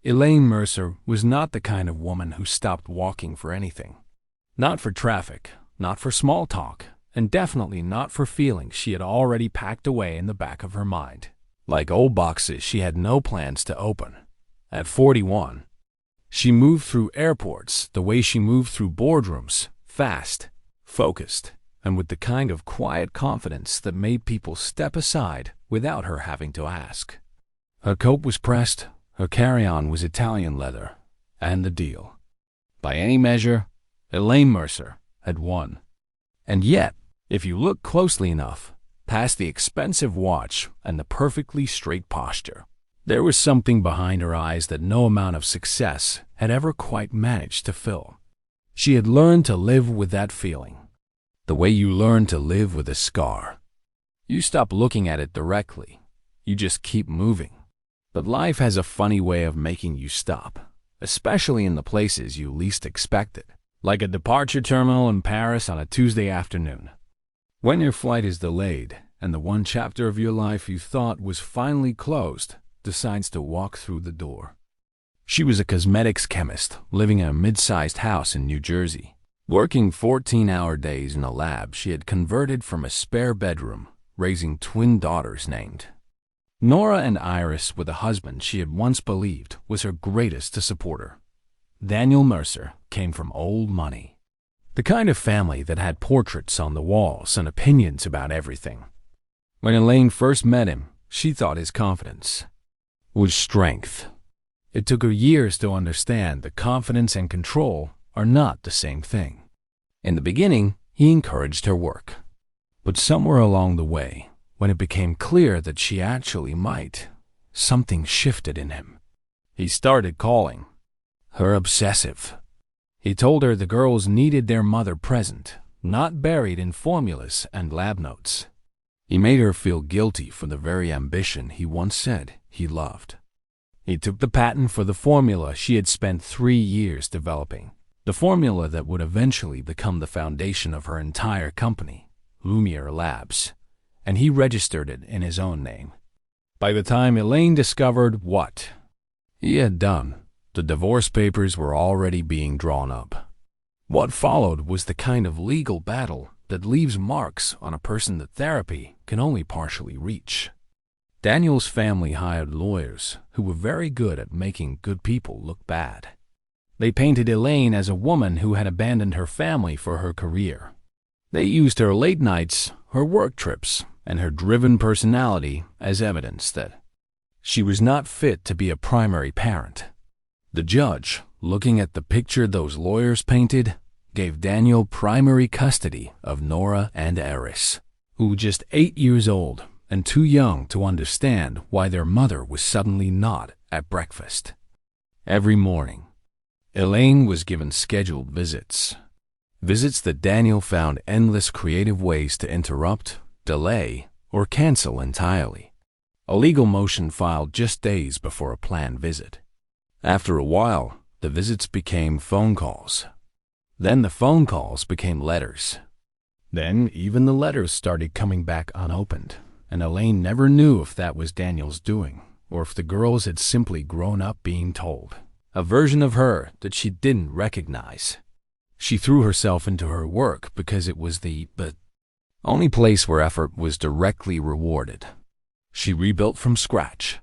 Elaine Mercer was not the kind of woman who stopped walking for anything. Not for traffic, not for small talk, and definitely not for feelings she had already packed away in the back of her mind. Like old boxes she had no plans to open. At 41, she moved through airports the way she moved through boardrooms, fast, focused, and with the kind of quiet confidence that made people step aside without her having to ask. Her coat was pressed, her carry-on was Italian leather, and the deal. By any measure, Elaine Mercer had won. And yet, if you look closely enough, past the expensive watch and the perfectly straight posture, there was something behind her eyes that no amount of success had ever quite managed to fill. She had learned to live with that feeling, the way you learn to live with a scar. You stop looking at it directly, you just keep moving. But life has a funny way of making you stop, especially in the places you least expect it, like a departure terminal in Paris on a Tuesday afternoon. When your flight is delayed and the one chapter of your life you thought was finally closed decides to walk through the door. She was a cosmetics chemist living in a mid-sized house in New Jersey. Working 14-hour days in a lab she had converted from a spare bedroom, raising twin daughters named Nora and Iris, with a husband she had once believed was her greatest supporter. Daniel Mercer came from old money. The kind of family that had portraits on the walls and opinions about everything. When Elaine first met him, she thought his confidence was strength. It took her years to understand that confidence and control are not the same thing. In the beginning, he encouraged her work. But somewhere along the way, when it became clear that she actually might, something shifted in him. He started calling her obsessive. He told her the girls needed their mother present, not buried in formulas and lab notes. He made her feel guilty for the very ambition he once said he loved. He took the patent for the formula she had spent 3 years developing, the formula that would eventually become the foundation of her entire company, Lumiere Labs, and he registered it in his own name. By the time Elaine discovered what he had done, the divorce papers were already being drawn up. What followed was the kind of legal battle that leaves marks on a person that therapy can only partially reach. Daniel's family hired lawyers who were very good at making good people look bad. They painted Elaine as a woman who had abandoned her family for her career. They used her late nights, her work trips, and her driven personality as evidence that she was not fit to be a primary parent. The judge, looking at the picture those lawyers painted, gave Daniel primary custody of Nora and Iris, who were just 8 years old and too young to understand why their mother was suddenly not at breakfast. Every morning, Elaine was given scheduled visits. Visits that Daniel found endless creative ways to interrupt, delay, or cancel entirely. A legal motion filed just days before a planned visit. After a while, the visits became phone calls. Then the phone calls became letters. Then even the letters started coming back unopened, and Elaine never knew if that was Daniel's doing, or if the girls had simply grown up being told a version of her that she didn't recognize. She threw herself into her work because it was the only place where effort was directly rewarded. She rebuilt from scratch.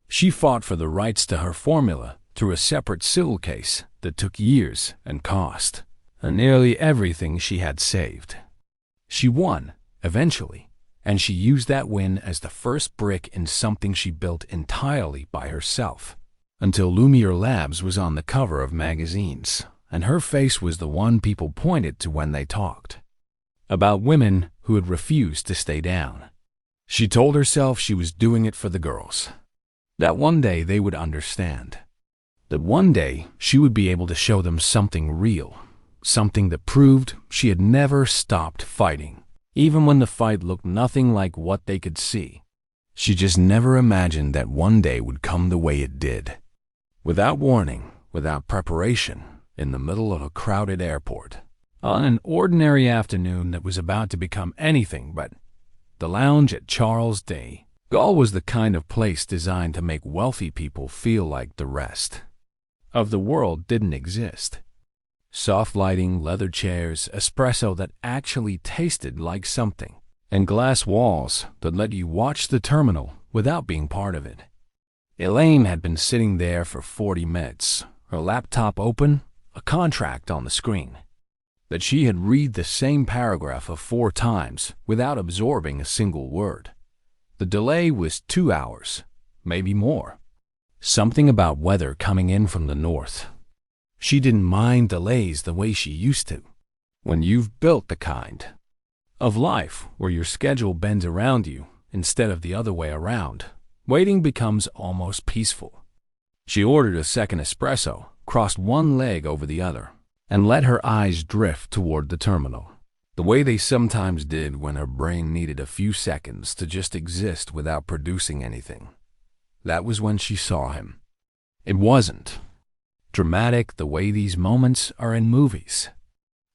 She fought for the rights to her formula through a separate civil case that took years and cost, and nearly everything she had saved. She won, eventually, and she used that win as the first brick in something she built entirely by herself, until Lumiere Labs was on the cover of magazines, and her face was the one people pointed to when they talked about women who had refused to stay down. She told herself she was doing it for the girls, that one day they would understand, that one day she would be able to show them something real, something that proved she had never stopped fighting, even when the fight looked nothing like what they could see. She just never imagined that one day would come the way it did. Without warning, without preparation, in the middle of a crowded airport, on an ordinary afternoon that was about to become anything but the lounge at Charles Day, Gaul was the kind of place designed to make wealthy people feel like the rest of the world didn't exist. Soft lighting, leather chairs, espresso that actually tasted like something, and glass walls that let you watch the terminal without being part of it. Elaine had been sitting there for 40 minutes, her laptop open, a contract on the screen. That she had read the same paragraph of 4 times without absorbing a single word. The delay was 2 hours, maybe more. Something about weather coming in from the north. She didn't mind delays the way she used to. When you've built the kind of life where your schedule bends around you instead of the other way around, waiting becomes almost peaceful. She ordered a second espresso, crossed one leg over the other, and let her eyes drift toward the terminal, the way they sometimes did when her brain needed a few seconds to just exist without producing anything. That was when she saw him. It wasn't dramatic the way these moments are in movies.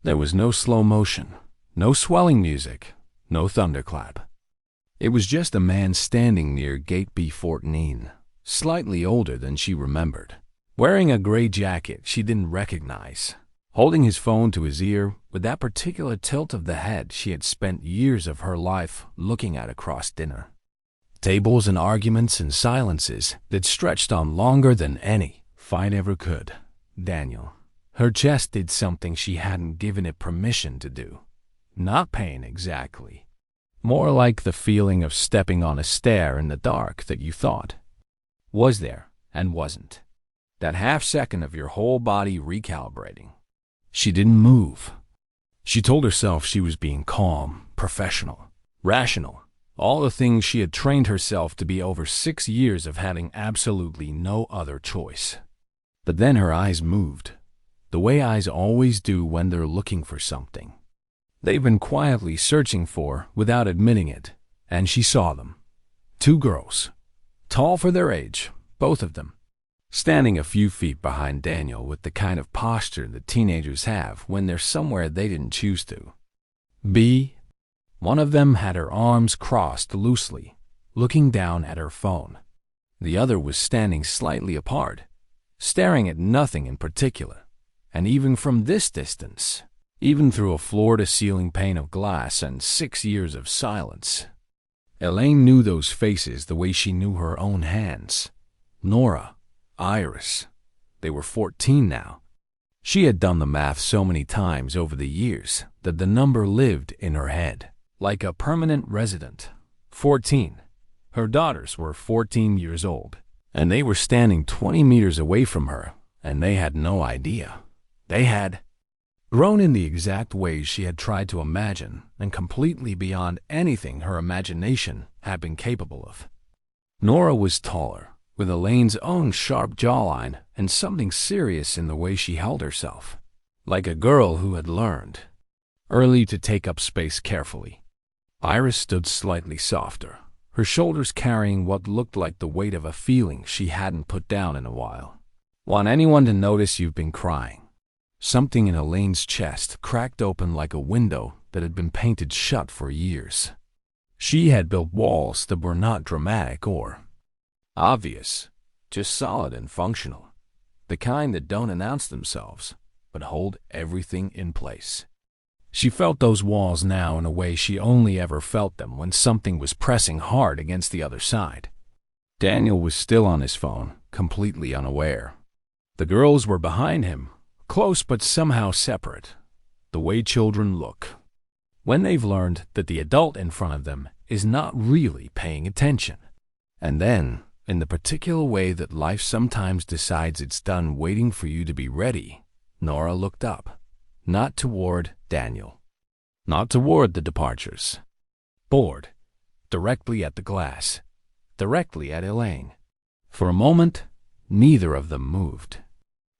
There was no slow motion, no swelling music, no thunderclap. It was just a man standing near Gate B14, slightly older than she remembered, wearing a gray jacket she didn't recognize, holding his phone to his ear with that particular tilt of the head she had spent years of her life looking at across dinner. Tables and arguments and silences that stretched on longer than any fight ever could. Daniel. Her chest did something she hadn't given it permission to do. Not pain exactly. More like the feeling of stepping on a stair in the dark that you thought was there and wasn't. That half second of your whole body recalibrating. She didn't move. She told herself she was being calm, professional, rational. All the things she had trained herself to be over 6 years of having absolutely no other choice. But then her eyes moved, the way eyes always do when they're looking for something they've been quietly searching for without admitting it, and she saw them. 2 girls, tall for their age, both of them, standing a few feet behind Daniel with the kind of posture that teenagers have when they're somewhere they didn't choose to be. One of them had her arms crossed loosely, looking down at her phone. The other was standing slightly apart, staring at nothing in particular, and even from this distance, even through a floor-to-ceiling pane of glass and 6 years of silence, Elaine knew those faces the way she knew her own hands. Nora, Iris. They were 14 now. She had done the math so many times over the years that the number lived in her head, like a permanent resident. 14. Her daughters were 14 years old, and they were standing 20 meters away from her, and they had no idea. They had grown in the exact ways she had tried to imagine, and completely beyond anything her imagination had been capable of. Nora was taller, with Elaine's own sharp jawline and something serious in the way she held herself, like a girl who had learned early to take up space carefully. Iris stood slightly softer, her shoulders carrying what looked like the weight of a feeling she hadn't put down in a while. Want anyone to notice you've been crying? Something in Elaine's chest cracked open like a window that had been painted shut for years. She had built walls that were not dramatic or obvious, just solid and functional, the kind that don't announce themselves, but hold everything in place. She felt those walls now in a way she only ever felt them when something was pressing hard against the other side. Daniel was still on his phone, completely unaware. The girls were behind him, close but somehow separate, the way children look when they've learned that the adult in front of them is not really paying attention. And then, in the particular way that life sometimes decides it's done waiting for you to be ready, Nora looked up, not toward Daniel, not toward the departures. Bored, directly at the glass, directly at Elaine. For a moment, neither of them moved.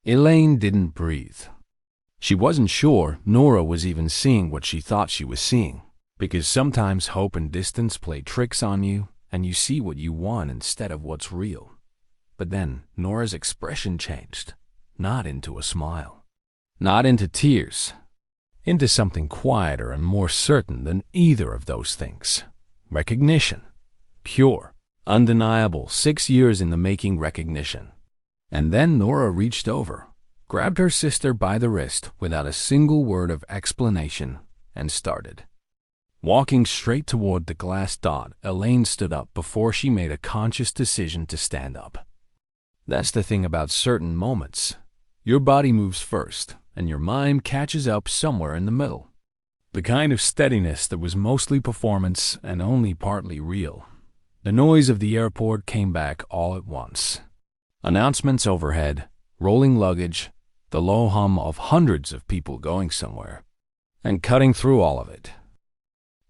Elaine didn't breathe. She wasn't sure Nora was even seeing what she thought she was seeing, because sometimes hope and distance play tricks on you, and you see what you want instead of what's real. But then Nora's expression changed, not into a smile, not into tears, into something quieter and more certain than either of those things. Recognition. Pure, Undeniable 6 years in the making recognition. And then Nora reached over, grabbed her sister by the wrist without a single word of explanation, and started. Walking straight toward the glass dot, Elaine stood up before she made a conscious decision to stand up. That's the thing about certain moments. Your body moves first, and your mind catches up somewhere in the middle. The kind of steadiness that was mostly performance and only partly real. The noise of the airport came back all at once. Announcements overhead, rolling luggage, the low hum of hundreds of people going somewhere. And cutting through all of it,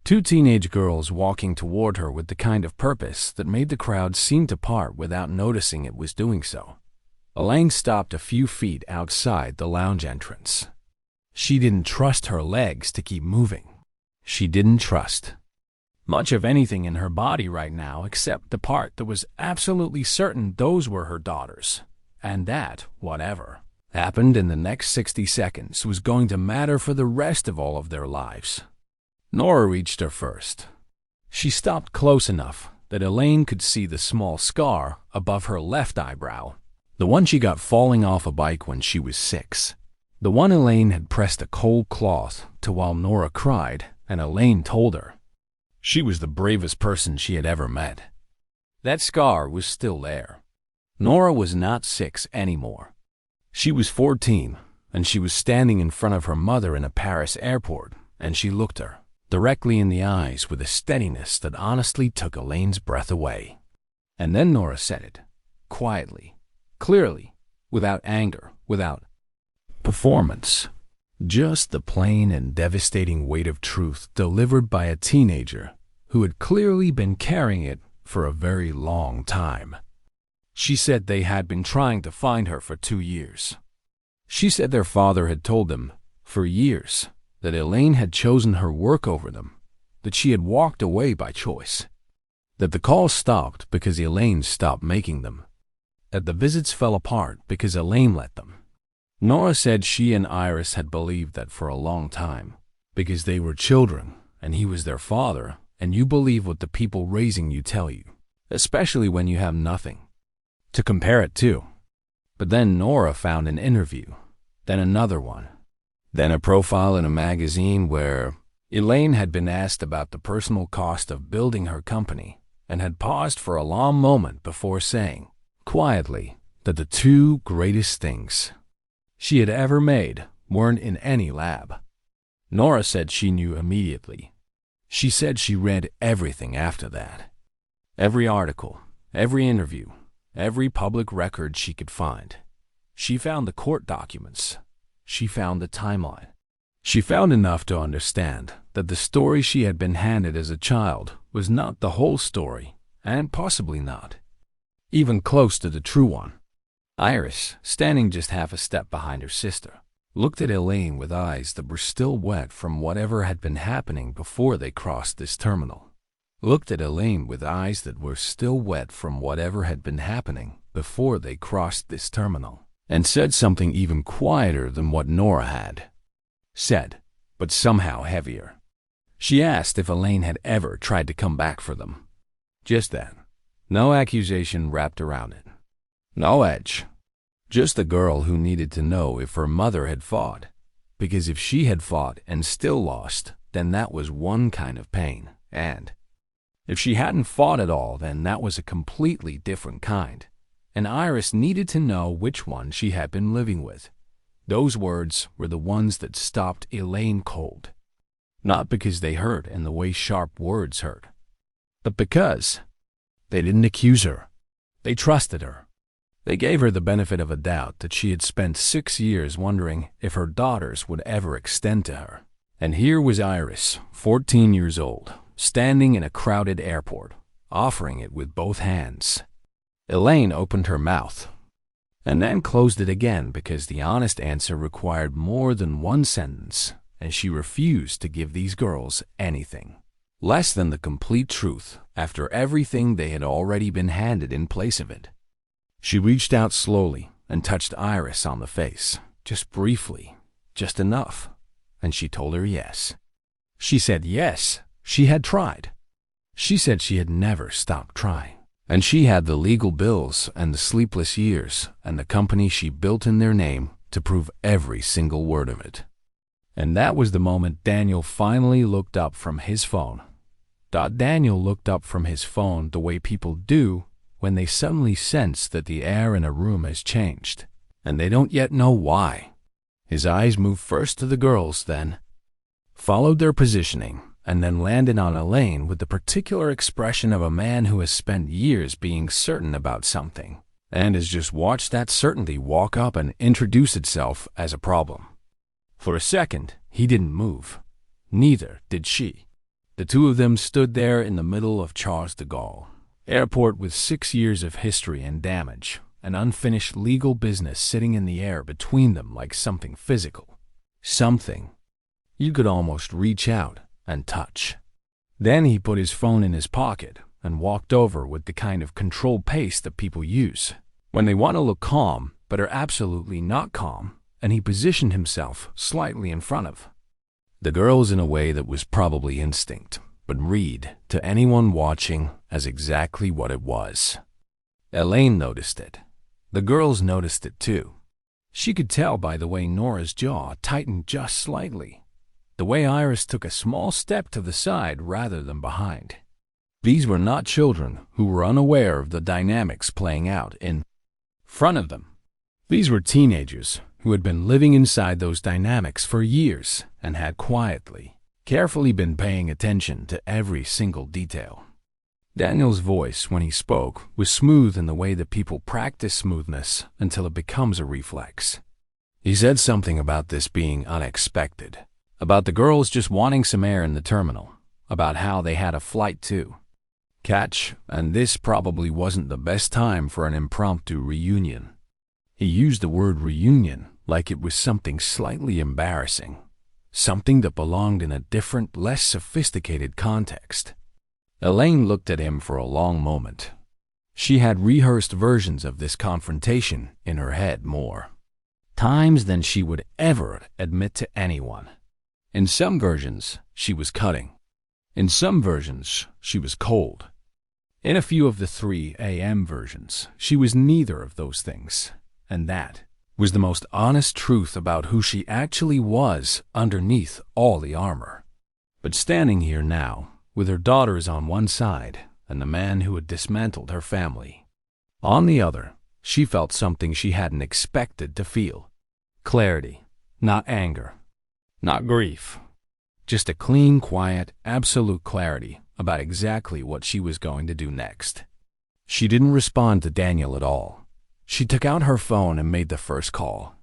two teenage girls walking toward her with the kind of purpose that made the crowd seem to part without noticing it was doing so. Elaine stopped a few feet outside the lounge entrance. She didn't trust her legs to keep moving. She didn't trust much of anything in her body right now except the part that was absolutely certain those were her daughters, and that, whatever happened in the next 60 seconds, was going to matter for the rest of all of their lives. Nora reached her first. She stopped close enough that Elaine could see the small scar above her left eyebrow, the one she got falling off a bike when she was 6. The one Elaine had pressed a cold cloth to while Nora cried, and Elaine told her she was the bravest person she had ever met. That scar was still there. Nora was not 6 anymore. She was 14, and she was standing in front of her mother in a Paris airport, and she looked her directly in the eyes with a steadiness that honestly took Elaine's breath away. And then Nora said it, quietly, clearly, without anger, without performance. Just the plain and devastating weight of truth delivered by a teenager who had clearly been carrying it for a very long time. She said they had been trying to find her for 2 years. She said their father had told them, for years, that Elaine had chosen her work over them, that she had walked away by choice, that the calls stopped because Elaine stopped making them, that the visits fell apart because Elaine let them. Nora said she and Iris had believed that for a long time, because they were children and he was their father, and you believe what the people raising you tell you, especially when you have nothing to compare it to. But then Nora found an interview, then another one, then a profile in a magazine where Elaine had been asked about the personal cost of building her company and had paused for a long moment before saying, quietly, that the 2 greatest things she had ever made weren't in any lab. Nora said she knew immediately. She said she read everything after that. Every article, every interview, every public record she could find. She found the court documents. She found the timeline. She found enough to understand that the story she had been handed as a child was not the whole story, and possibly not even close to the true one. Iris, standing just half a step behind her sister, looked at Elaine with eyes that were still wet from whatever had been happening before they crossed this terminal. Looked at Elaine with eyes that were still wet from whatever had been happening before they crossed this terminal, and said something even quieter than what Nora had said, but somehow heavier. She asked if Elaine had ever tried to come back for them. Just that. No accusation wrapped around it. No edge. Just the girl who needed to know if her mother had fought, because if she had fought and still lost, then that was one kind of pain, and if she hadn't fought at all, then that was a completely different kind, and Iris needed to know which one she had been living with. Those words were the ones that stopped Elaine cold, not because they hurt in the way sharp words hurt, but because they didn't accuse her. They trusted her. They gave her the benefit of a doubt that she had spent 6 years wondering if her daughters would ever extend to her. And here was Iris, 14 years old, standing in a crowded airport, offering it with both hands. Elaine opened her mouth, and then closed it again because the honest answer required more than one sentence, and she refused to give these girls anything less than the complete truth after everything they had already been handed in place of it. She reached out slowly and touched Iris on the face, just briefly, just enough, and she told her yes. She said yes, she had tried. She said she had never stopped trying. And she had the legal bills and the sleepless years and the company she built in their name to prove every single word of it. And that was the moment Daniel finally looked up from his phone. Daniel looked up from his phone the way people do when they suddenly sense that the air in a room has changed, and they don't yet know why. His eyes moved first to the girls, then followed their positioning, and then landed on Elaine with the particular expression of a man who has spent years being certain about something, and has just watched that certainty walk up and introduce itself as a problem. For a second, he didn't move. Neither did she. The two of them stood there in the middle of Charles de Gaulle Airport with 6 years of history and damage, an unfinished legal business sitting in the air between them like something physical. Something you could almost reach out and touch. Then he put his phone in his pocket and walked over with the kind of controlled pace that people use when they want to look calm but are absolutely not calm, and he positioned himself slightly in front of the girls in a way that was probably instinct, but read to anyone watching as exactly what it was. Elaine noticed it. The girls noticed it too. She could tell by the way Nora's jaw tightened just slightly, the way Iris took a small step to the side rather than behind. These were not children who were unaware of the dynamics playing out in front of them. These were teenagers who had been living inside those dynamics for years and had quietly, carefully been paying attention to every single detail. Daniel's voice, when he spoke, was smooth in the way that people practice smoothness until it becomes a reflex. He said something about this being unexpected, about the girls just wanting some air in the terminal, about how they had a flight to catch, and this probably wasn't the best time for an impromptu reunion. He used the word reunion like it was something slightly embarrassing, something that belonged in a different, less sophisticated context. Elaine looked at him for a long moment. She had rehearsed versions of this confrontation in her head more times than she would ever admit to anyone. In some versions, she was cutting. In some versions, she was cold. In a few of the 3 a.m. versions, she was neither of those things, and that was the most honest truth about who she actually was underneath all the armor. But standing here now, with her daughters on one side and the man who had dismantled her family on the other, she felt something she hadn't expected to feel. Clarity, not anger, not grief. Just a clean, quiet, absolute clarity about exactly what she was going to do next. She didn't respond to Daniel at all. She took out her phone and made the first call.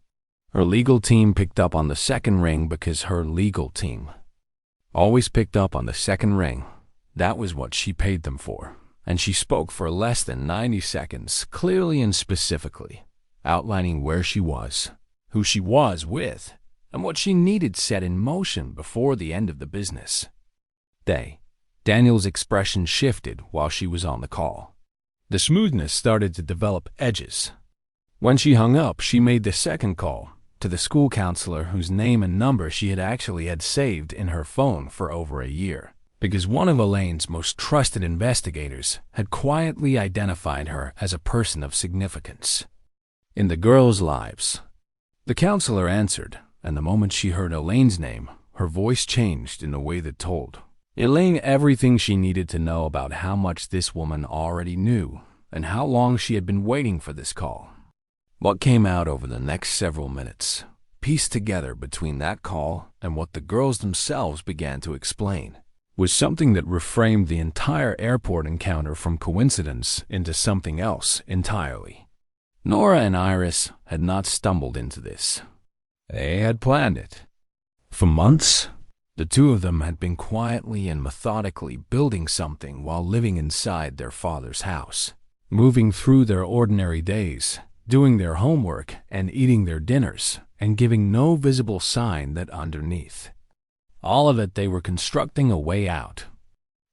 Her legal team picked up on the second ring because her legal team always picked up on the second ring. That was what she paid them for. And she spoke for less than 90 seconds, clearly and specifically, outlining where she was, who she was with, and what she needed set in motion before the end of the business. Daniel's expression shifted while she was on the call. The smoothness started to develop edges. When she hung up, she made the second call to the school counselor whose name and number she had saved in her phone for over a year, because one of Elaine's most trusted investigators had quietly identified her as a person of significance in the girls' lives. The counselor answered, and the moment she heard Elaine's name, her voice changed in a way that told Elaine everything she needed to know about how much this woman already knew and how long she had been waiting for this call. What came out over the next several minutes, pieced together between that call and what the girls themselves began to explain, was something that reframed the entire airport encounter from coincidence into something else entirely. Nora and Iris had not stumbled into this. They had planned it. For months, the two of them had been quietly and methodically building something while living inside their father's house, moving through their ordinary days, doing their homework and eating their dinners, and giving no visible sign that underneath all of it they were constructing a way out.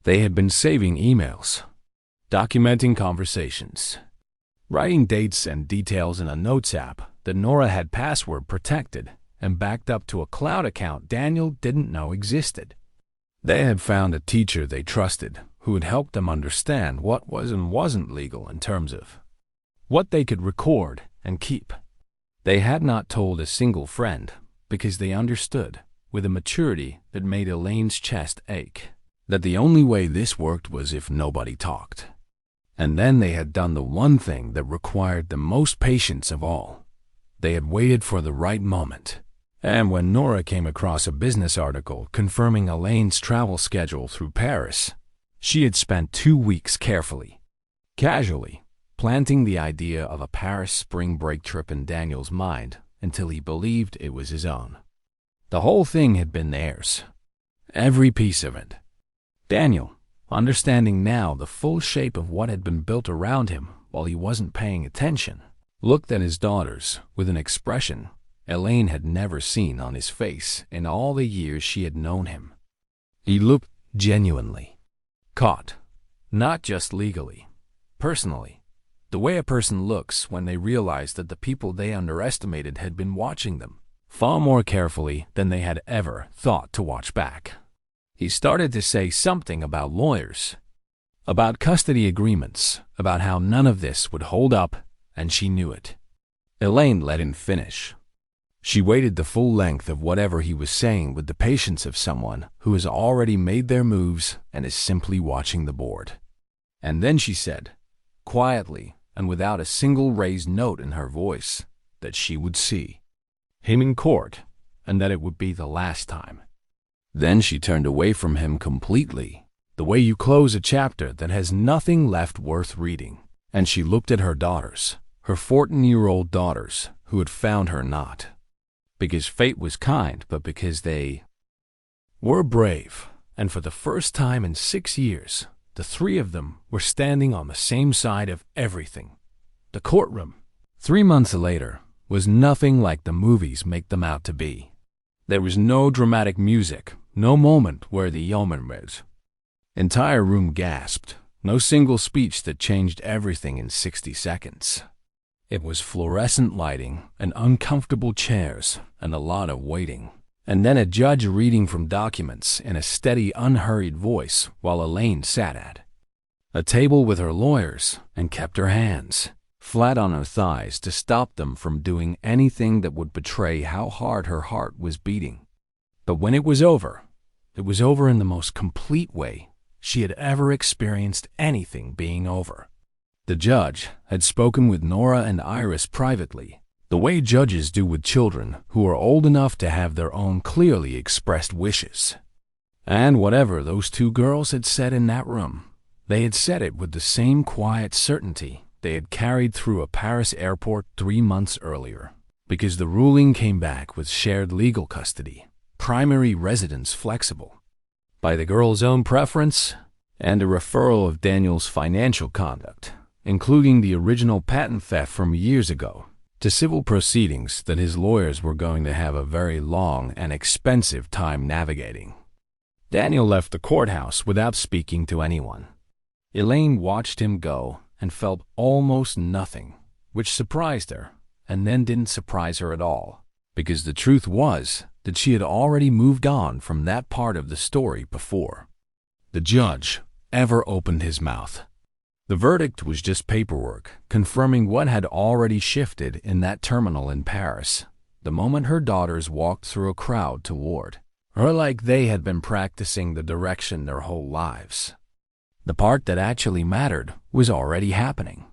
They had been saving emails, documenting conversations, writing dates and details in a notes app that Nora had password protected and backed up to a cloud account Daniel didn't know existed. They had found a teacher they trusted who had helped them understand what was and wasn't legal in terms of what they could record and keep. They had not told a single friend because they understood, with a maturity that made Elaine's chest ache, that the only way this worked was if nobody talked. And then they had done the one thing that required the most patience of all. They had waited for the right moment. And when Nora came across a business article confirming Elaine's travel schedule through Paris, she had spent 2 weeks carefully, casually, planting the idea of a Paris spring break trip in Daniel's mind until he believed it was his own. The whole thing had been theirs. Every piece of it. Daniel, understanding now the full shape of what had been built around him while he wasn't paying attention, looked at his daughters with an expression Elaine had never seen on his face in all the years she had known him. He looked genuinely caught, not just legally, personally, the way a person looks when they realize that the people they underestimated had been watching them far more carefully than they had ever thought to watch back. He started to say something about lawyers, about custody agreements, about how none of this would hold up, and she knew it. Elaine let him finish. She waited the full length of whatever he was saying with the patience of someone who has already made their moves and is simply watching the board. And then she said, quietly and without a single raised note in her voice, that she would see him in court and that it would be the last time. Then she turned away from him completely, the way you close a chapter that has nothing left worth reading, and she looked at her daughters, her 14-year-old daughters, who had found her not because fate was kind, but because they were brave, and for the first time in 6 years, the three of them were standing on the same side of everything. The courtroom, 3 months later, was nothing like the movies make them out to be. There was no dramatic music, no moment where the yeoman was. Entire room gasped, no single speech that changed everything in 60 seconds. It was fluorescent lighting and uncomfortable chairs and a lot of waiting. And then a judge reading from documents in a steady, unhurried voice while Elaine sat at a table with her lawyers and kept her hands flat on her thighs to stop them from doing anything that would betray how hard her heart was beating. But when it was over in the most complete way she had ever experienced anything being over. The judge had spoken with Nora and Iris privately, the way judges do with children who are old enough to have their own clearly expressed wishes. And whatever those two girls had said in that room, they had said it with the same quiet certainty they had carried through a Paris airport 3 months earlier, because the ruling came back with shared legal custody, primary residence flexible, by the girl's own preference, and a referral of Daniel's financial conduct, including the original patent theft from years ago, to civil proceedings that his lawyers were going to have a very long and expensive time navigating. Daniel left the courthouse without speaking to anyone. Elaine watched him go and felt almost nothing, which surprised her, and then didn't surprise her at all, because the truth was that she had already moved on from that part of the story before the judge ever opened his mouth. The verdict was just paperwork, confirming what had already shifted in that terminal in Paris, the moment her daughters walked through a crowd toward her like they had been practicing the direction their whole lives. The part that actually mattered was already happening.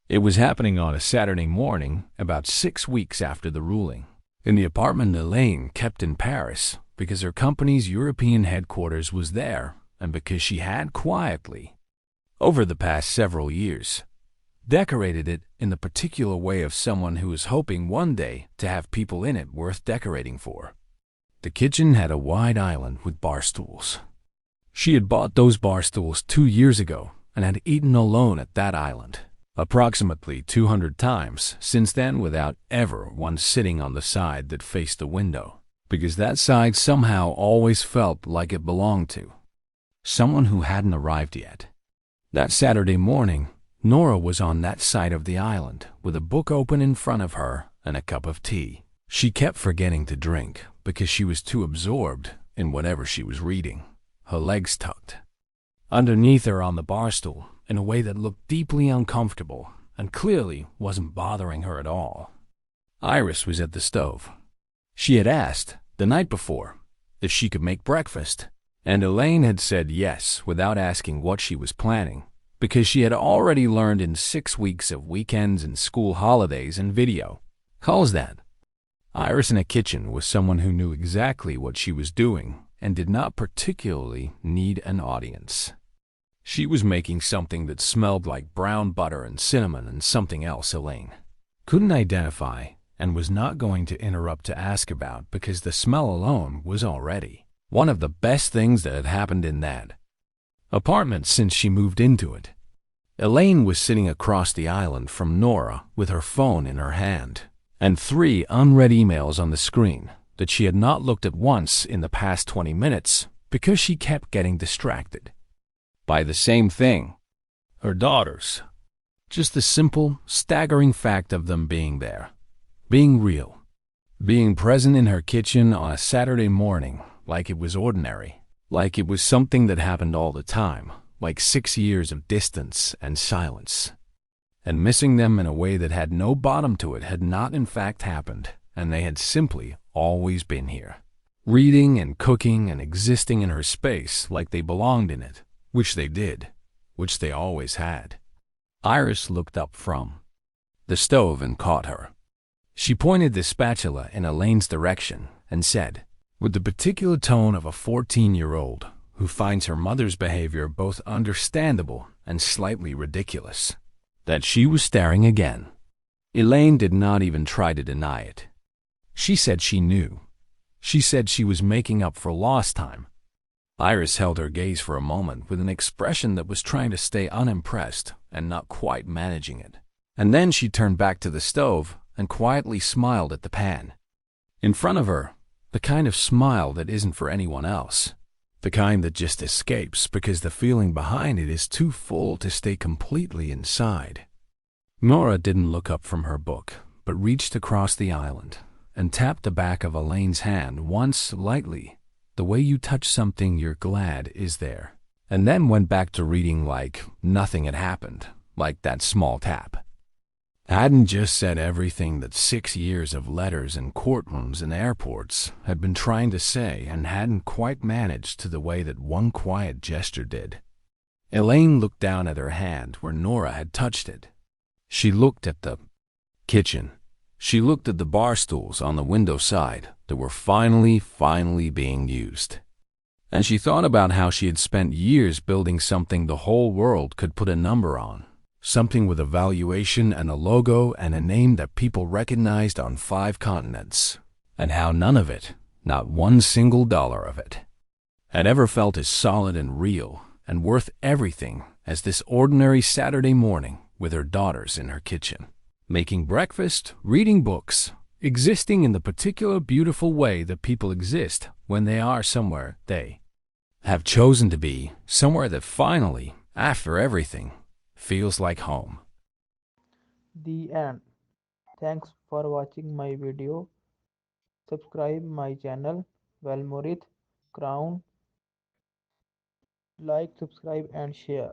It was happening on a Saturday morning, about 6 weeks after the ruling, in the apartment Elaine kept in Paris because her company's European headquarters was there and because she had quietly, over the past several years, decorated it in the particular way of someone who was hoping one day to have people in it worth decorating for. The kitchen had a wide island with bar stools. She had bought those bar stools 2 years ago and had eaten alone at that island, approximately 200 times since then without ever once sitting on the side that faced the window, because that side somehow always felt like it belonged to someone who hadn't arrived yet. That Saturday morning, Nora was on that side of the island with a book open in front of her and a cup of tea. She kept forgetting to drink because she was too absorbed in whatever she was reading, her legs tucked. underneath her on the bar stool in a way that looked deeply uncomfortable and clearly wasn't bothering her at all. Iris was at the stove. She had asked, the night before, if she could make breakfast, and Elaine had said yes without asking what she was planning, because she had already learned in 6 weeks of weekends and school holidays and video calls that Iris in a kitchen was someone who knew exactly what she was doing and did not particularly need an audience. She was making something that smelled like brown butter and cinnamon and something else Elaine couldn't identify and was not going to interrupt to ask about because the smell alone was already one of the best things that had happened in that apartment since she moved into it. Elaine was sitting across the island from Nora with her phone in her hand and 3 unread emails on the screen that she had not looked at once in the past 20 minutes because she kept getting distracted by the same thing, her daughters. Just the simple, staggering fact of them being there, being real, being present in her kitchen on a Saturday morning like it was ordinary, like it was something that happened all the time, like 6 years of distance and silence. And missing them in a way that had no bottom to it had not in fact happened, and they had simply always been here, reading and cooking and existing in her space like they belonged in it, which they did, which they always had. Iris looked up from the stove and caught her. She pointed the spatula in Elaine's direction and said, with the particular tone of a 14-year-old who finds her mother's behavior both understandable and slightly ridiculous, that she was staring again. Elaine did not even try to deny it. She said she knew. She said she was making up for lost time. Iris held her gaze for a moment with an expression that was trying to stay unimpressed and not quite managing it. And then she turned back to the stove and quietly smiled at the pan. In front of her, the kind of smile that isn't for anyone else. The kind that just escapes because the feeling behind it is too full to stay completely inside. Nora didn't look up from her book, but reached across the island and tapped the back of Elaine's hand once lightly, the way you touch something you're glad is there, and then went back to reading like nothing had happened, like that small tap hadn't just said everything that 6 years of letters and courtrooms and airports had been trying to say and hadn't quite managed to the way that one quiet gesture did. Elaine looked down at her hand where Nora had touched it. She looked at the kitchen. She looked at the bar stools on the window side that were finally being used. And she thought about how she had spent years building something the whole world could put a number on. Something with a valuation and a logo and a name that people recognized on 5 continents, and how none of it, not one single dollar of it, had ever felt as solid and real and worth everything as this ordinary Saturday morning with her daughters in her kitchen, making breakfast, reading books, existing in the particular beautiful way that people exist when they are somewhere they have chosen to be, somewhere that finally, after everything, feels like home. The end. Thanks for watching my video. Subscribe my channel Velmorith Crown. Like, subscribe and share.